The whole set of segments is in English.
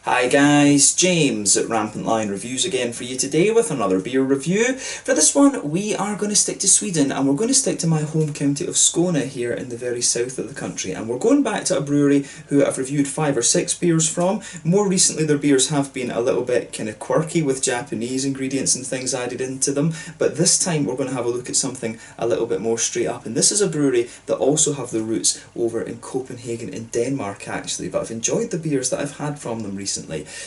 Hi guys, James at RampantLionReviews again for you today with another beer review. For this one we are going to stick to Sweden, and we're going to stick to my home county of Skåne here in the very south of the country, and we're going back to a brewery who I've reviewed 5 or 6 beers from. More recently their beers have been a little bit kind of quirky with Japanese ingredients and things added into them, but this time we're going to have a look at something a little bit more straight up, and this is a brewery that also have their roots over in Copenhagen in Denmark actually, but I've enjoyed the beers that I've had from them recently.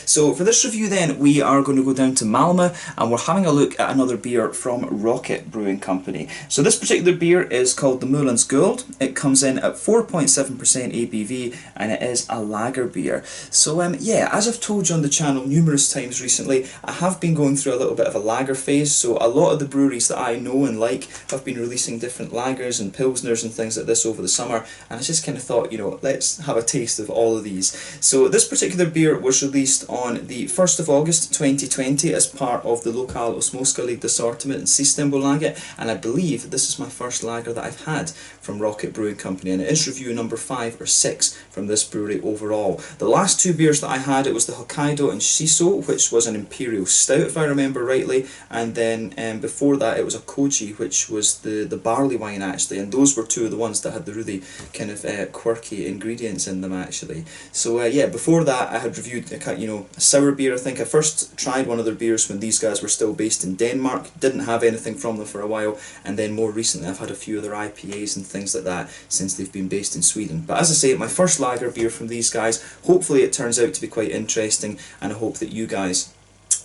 So for this review then, we are going to go down to Malmö and we're having a look at another beer from Rocket Brewing Company. So this particular beer is called the Möllans Guld. It comes in at 4.7% ABV and it is a lager beer. So yeah, as I've told you on the channel numerous times recently, I have been going through a little bit of a lager phase. So a lot of the breweries that I know and like have been releasing different lagers and pilsners and things like this over the summer, and I just kind of thought, you know, let's have a taste of all of these. So this particular beer was released on the 1st of August 2020 as part of the Lokal och Småskaligt assortiment in Systembolaget, and I believe this is my first lager that I've had from Rocket Brewing Company, and it is review number 5 or 6 from this brewery overall. The last 2 beers that I had, it was the Hokkaido and Shiso, which was an Imperial Stout if I remember rightly, and then before that it was a Koji, which was the barley wine actually, and those were 2 of the ones that had the really kind of quirky ingredients in them actually. So yeah, before that I had reviewed a sour beer. I think I first tried one of their beers when these guys were still based in Denmark, didn't have anything from them for a while, and then more recently I've had a few other IPAs and things like that since they've been based in Sweden. But as I say, my first lager beer from these guys, hopefully it turns out to be quite interesting, and I hope that you guys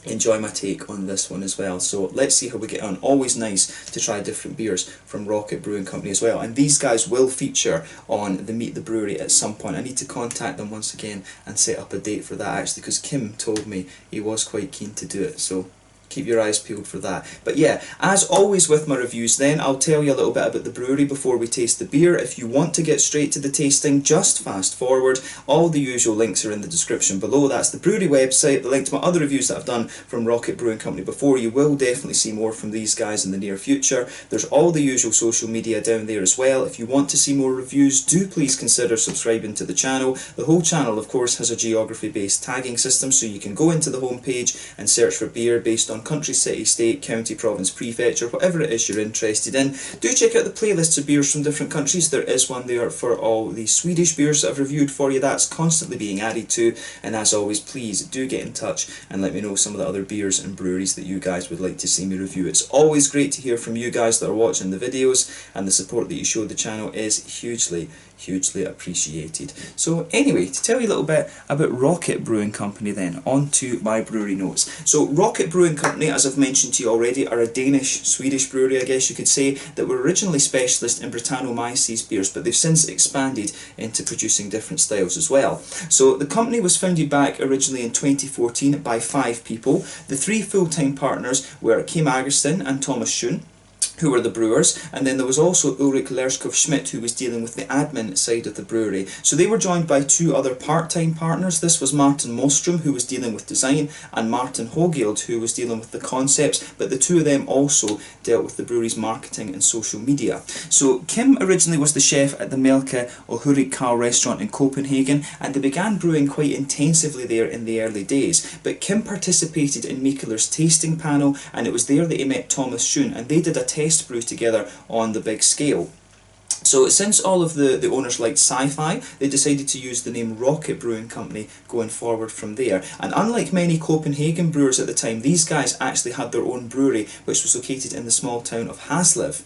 enjoy my take on this one as well. So let's see how we get on. Always nice to try different beers from Rocket Brewing Company as well, and these guys will feature on the Meet the Brewery at some point. I need to contact them once again and set up a date for that actually, because Kim told me he was quite keen to do it, so keep your eyes peeled for that. But yeah, as always with my reviews then, I'll tell you a little bit about the brewery before we taste the beer. If you want to get straight to the tasting, just fast forward. All the usual links are in the description below. That's the brewery website, the link to my other reviews that I've done from Rocket Brewing Company before. You will definitely see more from these guys in the near future. There's all the usual social media down there as well. If you want to see more reviews, do please consider subscribing to the channel. The whole channel of course has a geography based tagging system, so you can go into the home page and search for beer based on country, city, state, county, province, prefecture, whatever it is you're interested in. Do check out the playlists of beers from different countries. There is one there for all the Swedish beers that I've reviewed for you. That's constantly being added to, and as always, please do get in touch and let me know some of the other beers and breweries that you guys would like to see me review. It's always great to hear from you guys that are watching the videos, and the support that you show the channel is hugely appreciated. So anyway, to tell you a little bit about Rocket Brewing Company then, on to my brewery notes. So Rocket Brewing Company, as I've mentioned to you already, are a Danish-Swedish brewery, I guess you could say, that were originally specialist in Brettanomyces beers, but they've since expanded into producing different styles as well. So the company was founded back originally in 2014 by 5 people. The 3 full-time partners were Kim Agerston and Thomas Schön, who were the brewers, and then there was also Ulrik Lerskov-Schmidt, who was dealing with the admin side of the brewery. So they were joined by 2 other part-time partners. This was Martin Moström, who was dealing with design, and Martin Hogild, who was dealing with the concepts, but the 2 of them also dealt with the brewery's marketing and social media. So Kim originally was the chef at the Mælke og Hurrikar restaurant in Copenhagen, and they began brewing quite intensively there in the early days. But Kim participated in Mikkeler's tasting panel, and it was there that he met Thomas Schön, and they did a test brew together on the big scale. So since all of the owners liked sci-fi, they decided to use the name Rocket Brewing Company going forward from there. And unlike many Copenhagen brewers at the time, these guys actually had their own brewery, which was located in the small town of Haslev.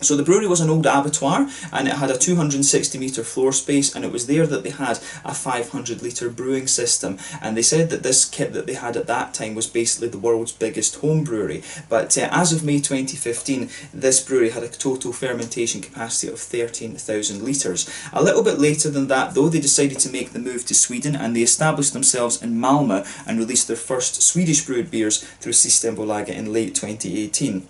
So the brewery was an old abattoir, and it had a 260 metre floor space, and it was there that they had a 500 litre brewing system, and they said that this kit that they had at that time was basically the world's biggest home brewery. But as of May 2015, this brewery had a total fermentation capacity of 13,000 litres. A little bit later than that though, they decided to make the move to Sweden, and they established themselves in Malmö and released their first Swedish brewed beers through Systembolaget in late 2018.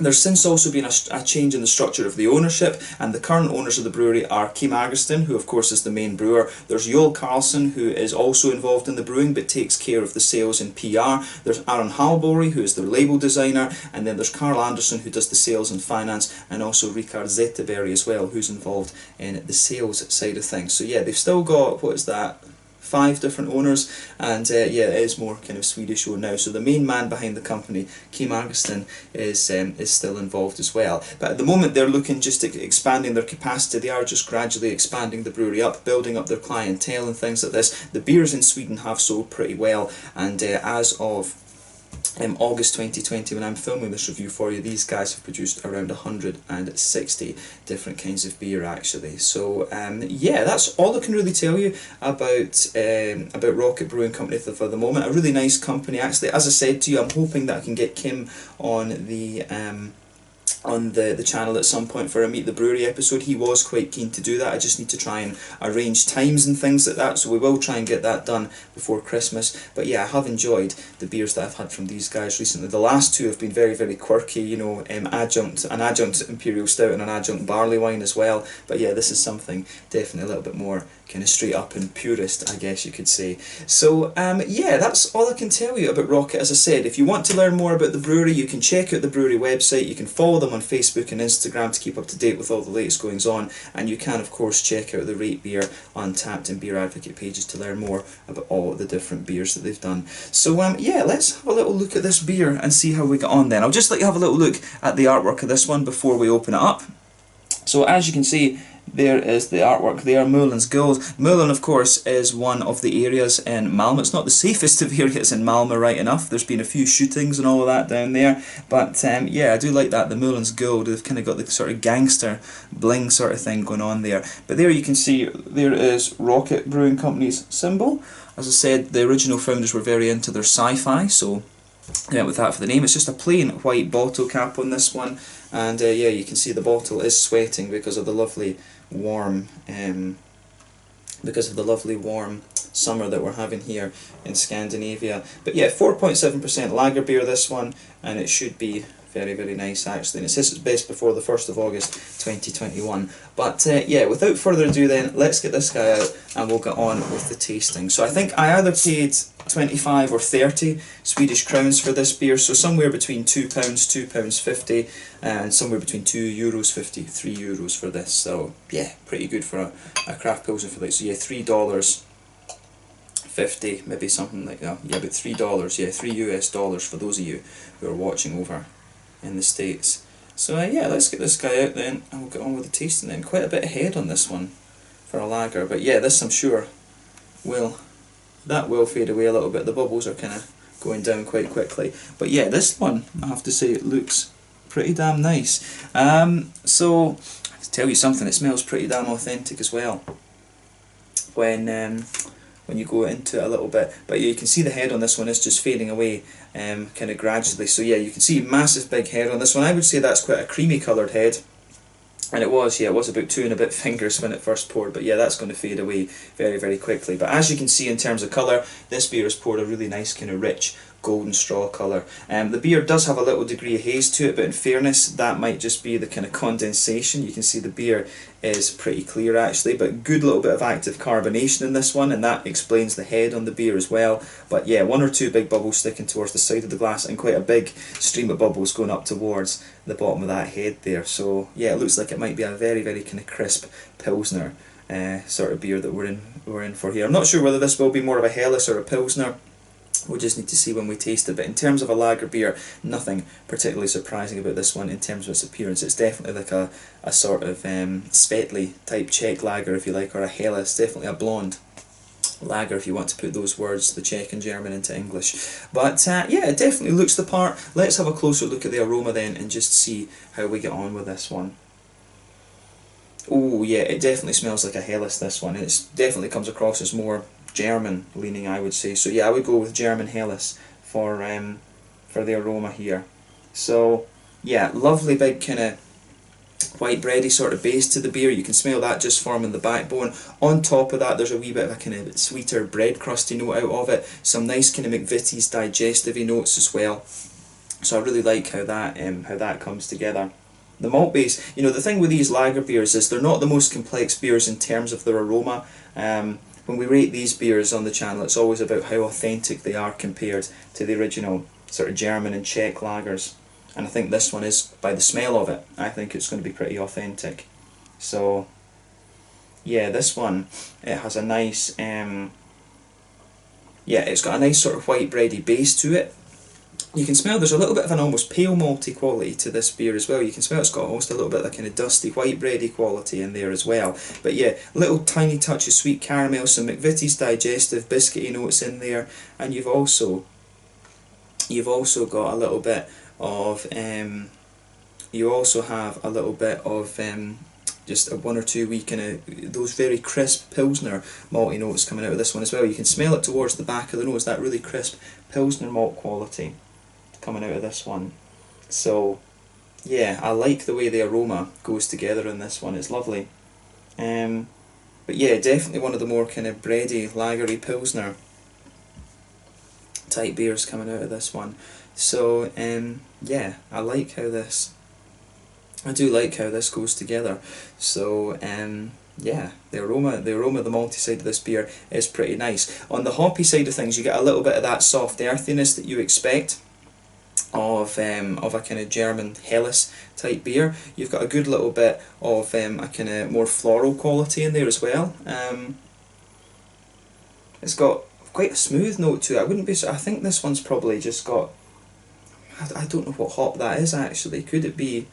There's since also been a change in the structure of the ownership, and the current owners of the brewery are Kim Agerston, who of course is the main brewer. There's Joel Carlson, who is also involved in the brewing but takes care of the sales and PR. There's Aaron Hallborg, who is their label designer, and then there's Carl Anderson, who does the sales and finance, and also Rikard Zetterberg as well, who's involved in the sales side of things. So yeah, they've still got, what is that, 5 different owners, and yeah, it is more kind of Swedish owned now. So the main man behind the company, Kim Augustin, is still involved as well. But at the moment they're looking just at expanding their capacity. They are just gradually expanding the brewery up, building up their clientele and things like this. The beers in Sweden have sold pretty well, and as of August 2020, when I'm filming this review for you, these guys have produced around 160 different kinds of beer actually. So yeah, that's all I can really tell you about Rocket Brewing Company for the moment. A really nice company actually. As I said to you, I'm hoping that I can get Kim on the channel at some point for a Meet the Brewery episode. He was quite keen to do that. I just need to try and arrange times and things like that, so we will try and get that done before Christmas. But yeah, I have enjoyed the beers that I've had from these guys recently. The last two have been very, very quirky, you know, an adjunct Imperial Stout and an adjunct barley wine as well. But yeah, this is something definitely a little bit more kind of straight up and purist, I guess you could say. So yeah, that's all I can tell you about Rocket. As I said, if you want to learn more about the brewery, you can check out the brewery website. You can follow them on Facebook and Instagram to keep up to date with all the latest goings on, and you can of course check out the Rate Beer, Untappd and Beer Advocate pages to learn more about all the different beers that they've done. So yeah, let's have a little look at this beer and see how we get on then. I'll just let you have a little look at the artwork of this one before we open it up. So as you can see, there is the artwork there, Möllans Guld. Mölln, of course, is one of the areas in Malmö. It's not the safest of areas in Malmö, right enough. There's been a few shootings and all of that down there. But yeah, I do like that, the Möllans Guld. They've kind of got the sort of gangster bling sort of thing going on there. But there you can see, there is Rocket Brewing Company's symbol. As I said, the original founders were very into their sci-fi, so yeah, with that for the name. It's just a plain white bottle cap on this one. And yeah, you can see the bottle is sweating because of the lovely warm summer that we're having here in Scandinavia. But yeah, 4.7% lager beer this one, and it should be very, very nice actually. And it says it's best before the 1st of August 2021. But yeah, without further ado then, let's get this guy out and we'll get on with the tasting. So I think I either paid 25 or 30 Swedish crowns for this beer, so somewhere between £2, £2.50, and somewhere between €2.50, €3 for this. So yeah, pretty good for a craft pilsner for like, so yeah, $3.50, maybe something like that. Yeah, about $3, yeah, $3 for those of you who are watching over in the States. So yeah, let's get this guy out then and we'll get on with the tasting then. Quite a bit ahead on this one for a lager, but yeah, this I'm sure will fade away a little bit. The bubbles are kind of going down quite quickly. But yeah, this one, I have to say, it looks pretty damn nice. So, to tell you something, it smells pretty damn authentic as well when you go into it a little bit. But yeah, you can see the head on this one is just fading away kind of gradually. So yeah, you can see massive big head on this one. I would say that's quite a creamy coloured head. And it was, yeah, it was about 2 and a bit fingers when it first poured, but yeah, that's going to fade away very, very quickly. But as you can see in terms of colour, this beer has poured a really nice kind of rich golden straw colour. The beer does have a little degree of haze to it, but in fairness, that might just be the kind of condensation. You can see the beer is pretty clear actually, but good little bit of active carbonation in this one, and that explains the head on the beer as well. But yeah, 1 or 2 big bubbles sticking towards the side of the glass, and quite a big stream of bubbles going up towards the bottom of that head there. So yeah, it looks like it might be a very, very kind of crisp pilsner sort of beer that we're in for here. I'm not sure whether this will be more of a Helles or a pilsner. We'll just need to see when we taste it. But in terms of a lager beer, nothing particularly surprising about this one in terms of its appearance. It's definitely like a sort of Svetli type Czech lager, if you like, or a Helles. Definitely a blonde lager, if you want to put those words, the Czech and German, into English. But yeah, it definitely looks the part. Let's have a closer look at the aroma then and just see how we get on with this one. Oh yeah, it definitely smells like a Helles, this one. It definitely comes across as more German leaning, I would say. So yeah, I would go with German Helles for the aroma here. So yeah, lovely big kind of white bready sort of base to the beer. You can smell that just forming the backbone. On top of that, there's a wee bit of a kind of sweeter bread crusty note out of it. Some nice kind of McVitie's digestive-y notes as well. So I really like how that comes together. The malt base, you know, the thing with these lager beers is they're not the most complex beers in terms of their aroma. When we rate these beers on the channel, it's always about how authentic they are compared to the original sort of German and Czech lagers. And I think this one is, by the smell of it, I think it's going to be pretty authentic. So yeah, this one, it has a nice yeah, it's got a nice sort of white bready base to it. You can smell there's a little bit of an almost pale malty quality to this beer as well. You can smell it's got almost a little bit of a kind of dusty white bready quality in there as well. But yeah, little tiny touch of sweet caramel, some McVitie's digestive biscuity notes in there, and you've also got a little bit of you also have a little bit of just a one or two wee kind of those very crisp Pilsner malty notes coming out of this one as well. You can smell it towards the back of the nose, that really crisp Pilsner malt quality coming out of this one. So yeah, I like the way the aroma goes together in this one, it's lovely. But yeah, definitely one of the more kind of bready, lagery Pilsner type beers coming out of this one. So yeah, I do like how this goes together. So yeah, the aroma, the malty side of this beer is pretty nice. On the hoppy side of things, you get a little bit of that soft earthiness that you expect of a kind of German Helles type beer. You've got a good little bit of a kind of more floral quality in there as well. It's got quite a smooth note to it. I think this one's probably just got, I don't know what hop that is actually. Could it be?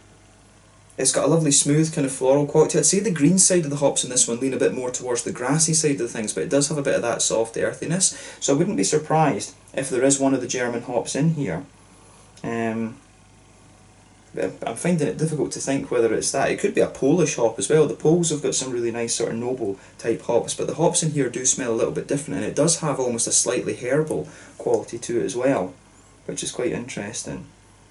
It's got a lovely smooth kind of floral quality. I'd say the green side of the hops in this one lean a bit more towards the grassy side of the things, but it does have a bit of that soft earthiness. So I wouldn't be surprised if there is one of the German hops in here. I'm finding it difficult to think whether it's that. It could be a Polish hop as well. The Poles have got some really nice sort of noble type hops, but the hops in here do smell a little bit different, and it does have almost a slightly herbal quality to it as well, which is quite interesting.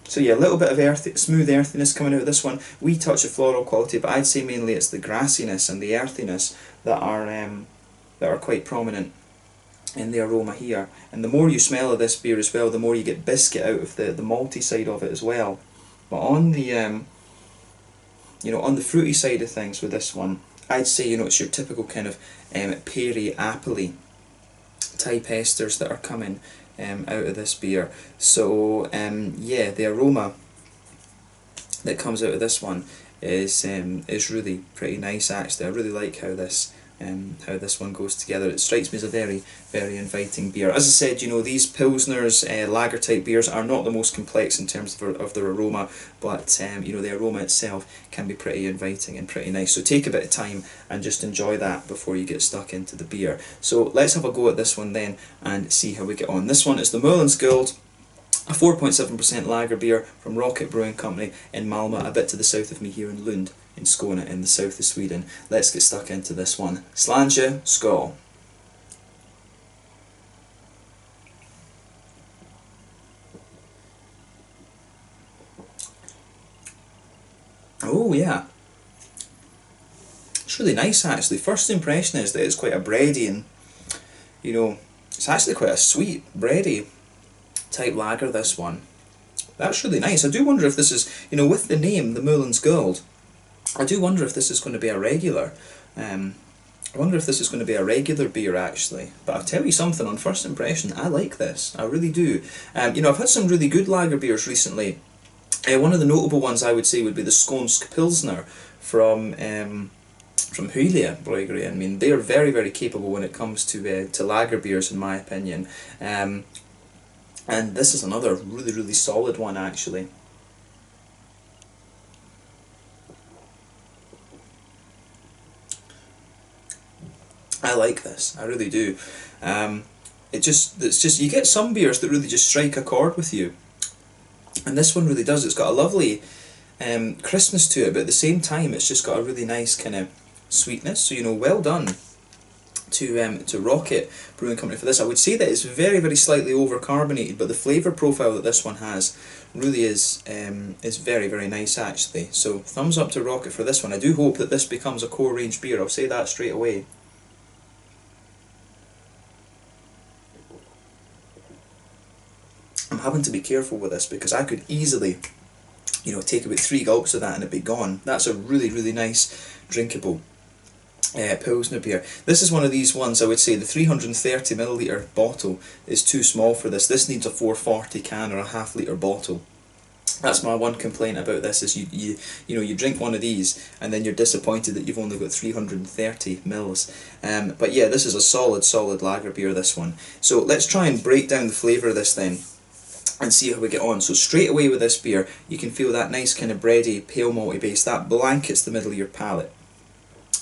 So yeah, a little bit of smooth earthiness coming out of this one, wee touch of floral quality, but I'd say mainly it's the grassiness and the earthiness that are quite prominent in the aroma here. And the more you smell of this beer as well, the more you get biscuit out of the malty side of it as well. But on the on the fruity side of things with this one, I'd say it's your typical kind of peary, appley type esters that are coming out of this beer. So yeah, the aroma that comes out of this one is really pretty nice actually. I really like how this one goes together. It strikes me as a very, very inviting beer. As I said, these Pilsners, lager type beers are not the most complex in terms of their aroma, but the aroma itself can be pretty inviting and pretty nice. So take a bit of time and just enjoy that before you get stuck into the beer. So let's have a go at this one then and see how we get on. This one is the Möllans Guld, a 4.7% lager beer from Rocket Brewing Company in Malmö, a bit to the south of me here in Lund, in Skåne, in the south of Sweden. Let's get stuck into this one. Slange, skål. Oh yeah, it's really nice actually. First impression is that it's quite a bready and it's actually quite a sweet bready type lager, this one. That's really nice. I do wonder if this is, with the name, the Möllans Guld, I do wonder if this is going to be a regular. I wonder if this is going to be a regular beer actually. But I'll tell you something, on first impression, I like this. I really do. I've had some really good lager beers recently. One of the notable ones I would say would be the Skånsk Pilsner from Hylia Brewery. I mean, they are very, very capable when it comes to lager beers, in my opinion. And this is another really, really solid one actually. I like this, I really do. It's just you get some beers that really just strike a chord with you, and this one really does. It's got a lovely crispness to it, but at the same time it's just got a really nice kind of sweetness. So well done to Rocket Brewing Company for this. I would say that it's very, very slightly over-carbonated, but the flavour profile that this one has really is very, very nice actually. So thumbs up to Rocket for this one. I do hope that this becomes a core range beer, I'll say that straight away. I'm having to be careful with this because I could easily take about 3 gulps of that and it'd be gone. That's a really, really nice drinkable Pilsner beer. This is one of these ones, I would say the 330ml bottle is too small for this. This needs a 440 can or a half litre bottle That's my one complaint about this, is you know, you drink one of these and then you're disappointed that you've only got 330 mils. But yeah, this is a solid lager beer, this one. So let's try and break down the flavour of this then and see how we get on. So straight away with this beer, you can feel that nice kind of bready, pale malty base, that blankets the middle of your palate.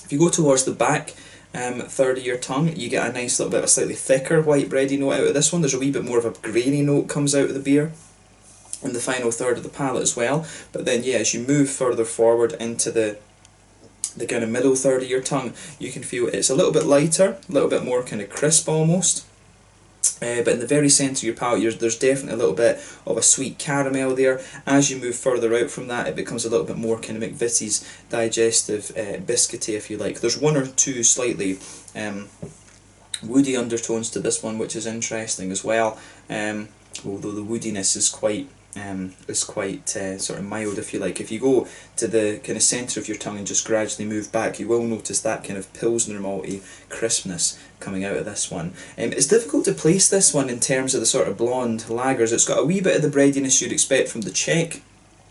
If you go towards the back third of your tongue, you get a nice little bit of a slightly thicker white bready note out of this one. There's a wee bit more of a grainy note comes out of the beer in the final third of the palate as well. But then yeah, as you move further forward into the kind of middle third of your tongue, you can feel it's a little bit lighter, a little bit more kind of crisp almost. But in the very centre of your palate, there's definitely a little bit of a sweet caramel there. As you move further out from that, it becomes a little bit more kind of McVitie's digestive, biscuity, if you like. There's one or two slightly woody undertones to this one, which is interesting as well. Although the woodiness is quite sort of mild, if you like. If you go to the kind of centre of your tongue and just gradually move back, you will notice that kind of Pilsner malty crispness coming out of this one. It's difficult to place this one in terms of the sort of blonde lagers. It's got a wee bit of the breadiness you'd expect from the Czech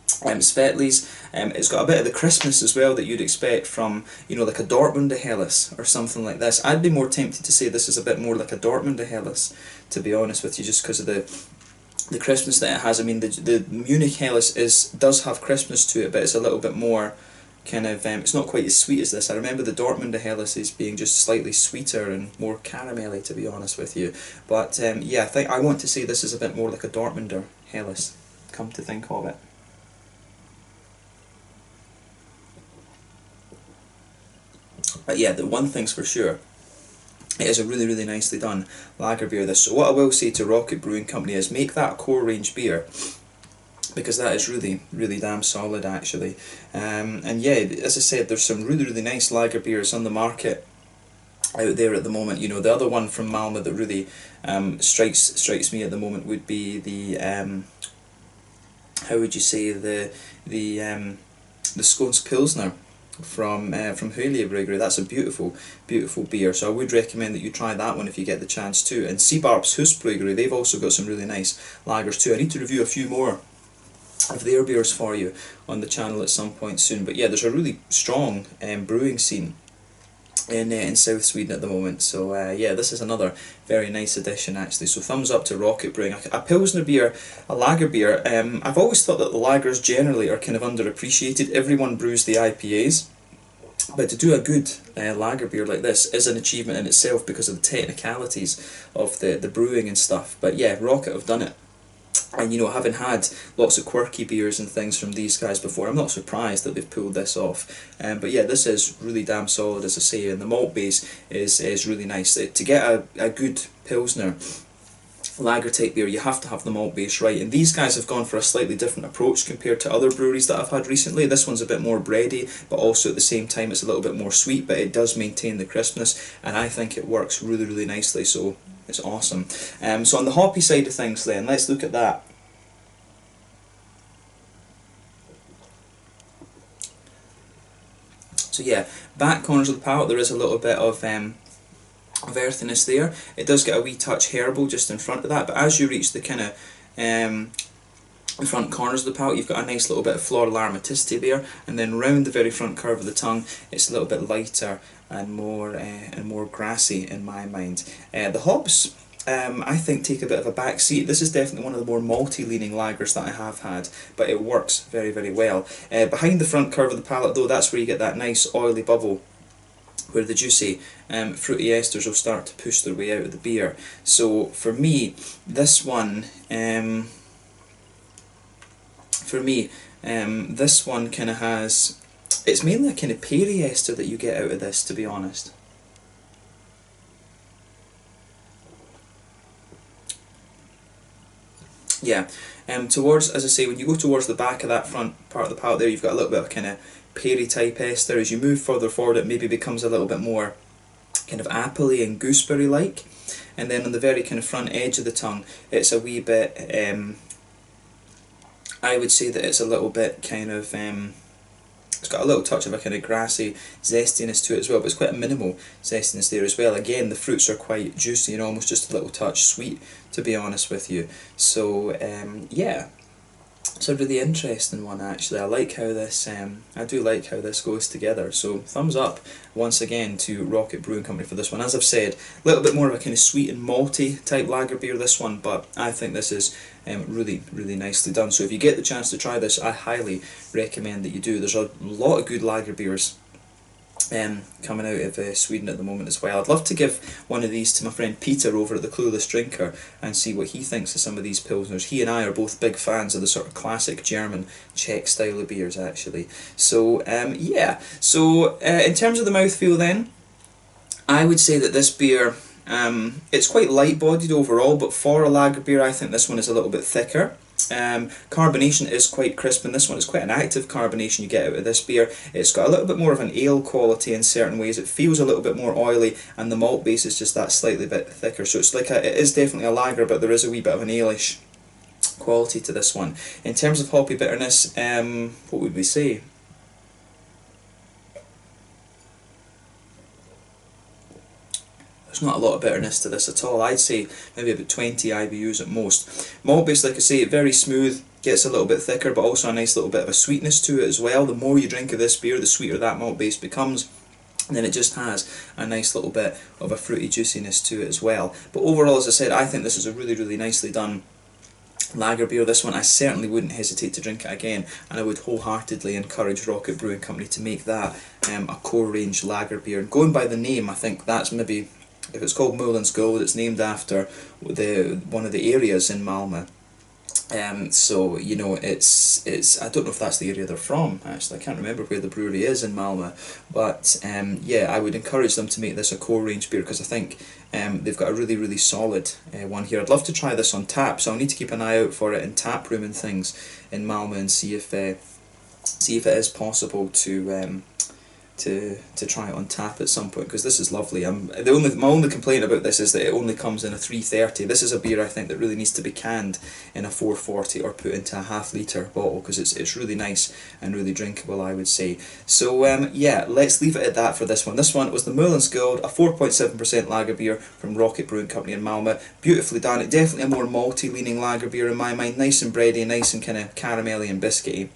Svetli's. It's got a bit of the crispness as well that you'd expect from, you know, like a Dortmunder Helles or something like this. I'd be more tempted to say this is a bit more like a Dortmunder Helles, to be honest with you, just because of the crispness that it has. I mean, the Munich Helles does have crispness to it, but it's a little bit more kind of, it's not quite as sweet as this. I remember the Dortmunder Helles as being just slightly sweeter and more caramelly, to be honest with you. But yeah, I want to say this is a bit more like a Dortmunder Helles, come to think of it. But yeah, the one thing's for sure, it is a really nicely done lager beer, this. So what I will say to Rocket Brewing Company is make that a core range beer, because that is really damn solid actually. And yeah, as I said, there's some really nice lager beers on the market out there at the moment. You know, the other one from Malmö that really strikes me at the moment would be the how would you say, the Skånsk Pilsner from Hyllie Brewery. That's a beautiful beer, so I would recommend that you try that one if you get the chance too. And Seabarp's Husbryggeri, they've also got some really nice lagers too. I need to review a few more of their beers for you on the channel at some point soon. But yeah, there's a really strong brewing scene in South Sweden at the moment. So yeah, this is another very nice addition actually. So thumbs up to Rocket Brewing. A Pilsner beer, a lager beer. I've always thought that the lagers generally are kind of underappreciated. Everyone brews the IPAs, but to do a good lager beer like this is an achievement in itself because of the technicalities of the brewing and stuff. But yeah, Rocket have done it. And you know, having had lots of quirky beers and things from these guys before, I'm not surprised that they've pulled this off. But yeah, this is really damn solid, as I say, and the malt base is really nice. To get a good Pilsner lager type beer, you have to have the malt base right, and these guys have gone for a slightly different approach compared to other breweries that I've had recently. This one's a bit more bready, but also at the same time it's a little bit more sweet, but it does maintain the crispness, and I think it works really nicely, so it's awesome. So on the hoppy side of things then, let's look at that. So yeah, back corners of the palate, there is a little bit of earthiness there. It does get a wee touch herbal just in front of that, but as you reach the kind of front corners of the palate, you've got a nice little bit of floral aromaticity there, and then round the very front curve of the tongue, it's a little bit lighter and more grassy in my mind. The hops, I think, take a bit of a back seat. This is definitely one of the more malty leaning lagers that I have had, but it works very well. Behind the front curve of the palate though, that's where you get that nice oily bubble, where the juicy fruity esters will start to push their way out of the beer. So for me, this one, this one kind of has, it's mainly a kind of peary ester that you get out of this, to be honest. Yeah, towards, as I say, when you go towards the back of that front part of the palate there, you've got a little bit of kind of peary type ester. As you move further forward, it maybe becomes a little bit more kind of appley and gooseberry like, and then on the very kind of front edge of the tongue, it's a wee bit, I would say that it's a little bit kind of, it's got a little touch of a kind of grassy zestiness to it as well, but it's quite a minimal zestiness there as well. Again, the fruits are quite juicy and almost just a little touch sweet, to be honest with you. So yeah, It's a really interesting one actually. I like how this, I do like how this goes together. So thumbs up once again to Rocket Brewing Company for this one. As I've said, a little bit more of a kind of sweet and malty type lager beer, this one, but I think this is really, really nicely done. So if you get the chance to try this, I highly recommend that you do. There's a lot of good lager beers coming out of Sweden at the moment as well. I'd love to give one of these to my friend Peter over at the Clueless Drinker and see what he thinks of some of these pilsners. He and I are both big fans of the sort of classic German Czech style of beers actually. So yeah, so in terms of the mouthfeel then, I would say that this beer, it's quite light bodied overall, but for a lager beer I think this one is a little bit thicker. Carbonation is quite crisp in this one. It's quite an active carbonation you get out of this beer. It's got a little bit more of an ale quality in certain ways. It feels a little bit more oily, and the malt base is just that slightly bit thicker. So it's like it is definitely a lager, but there is a wee bit of an ale-ish quality to this one. In terms of hoppy bitterness, what would we say? There's not a lot of bitterness to this at all. I'd say maybe about 20 IBUs at most. Malt base, like I say, very smooth, gets a little bit thicker, but also a nice little bit of a sweetness to it as well. The more you drink of this beer, the sweeter that malt base becomes. And then it just has a nice little bit of a fruity juiciness to it as well. But overall, as I said, I think this is a really, really nicely done lager beer. This one I certainly wouldn't hesitate to drink it again, and I would wholeheartedly encourage Rocket Brewing Company to make that a core range lager beer. And going by the name, I think that's maybe, if it's called Möllans Guld, it's named after one of the areas in Malmö. So you know, it's I don't know if that's the area they're from actually. I can't remember where the brewery is in Malmö, but yeah, I would encourage them to make this a core range beer, because I think they've got a really, really solid one here. I'd love to try this on tap, so I'll need to keep an eye out for it in tap room and things in Malmö and see if it is possible to try it on tap at some point, because this is lovely. My only complaint about this is that it only comes in a 330. This is a beer I think that really needs to be canned in a 440 or put into a half-litre bottle, because it's really nice and really drinkable, I would say. So yeah, let's leave it at that for this one. This one was the Möllans Guld, a 4.7% lager beer from Rocket Brewing Company in Malmö. Beautifully done. It definitely a more malty leaning lager beer in my mind. Nice and bready, nice and kind of caramelly and biscuity,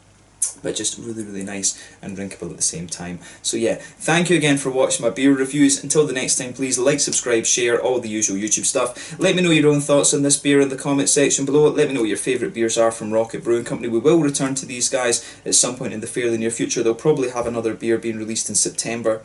but just really, really nice and drinkable at the same time. So yeah, thank you again for watching my beer reviews. Until the next time, please like, subscribe, share, all the usual YouTube stuff. Let me know your own thoughts on this beer in the comment section below. Let me know what your favourite beers are from Rocket Brewing Company. We will return to these guys at some point in the fairly near future. They'll probably have another beer being released in September,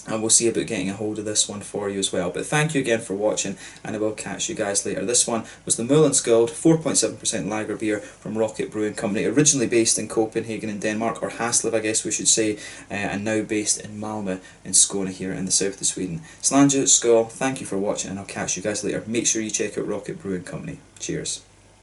and we'll see about getting a hold of this one for you as well. But thank you again for watching, and I will catch you guys later. This one was the Möllans Guld, 4.7% lager beer from Rocket Brewing Company, originally based in Copenhagen in Denmark, or Haslev I guess we should say, and now based in Malmö in Skåne here in the south of Sweden. Slanja, skål, thank you for watching, and I'll catch you guys later. Make sure you check out Rocket Brewing Company. Cheers.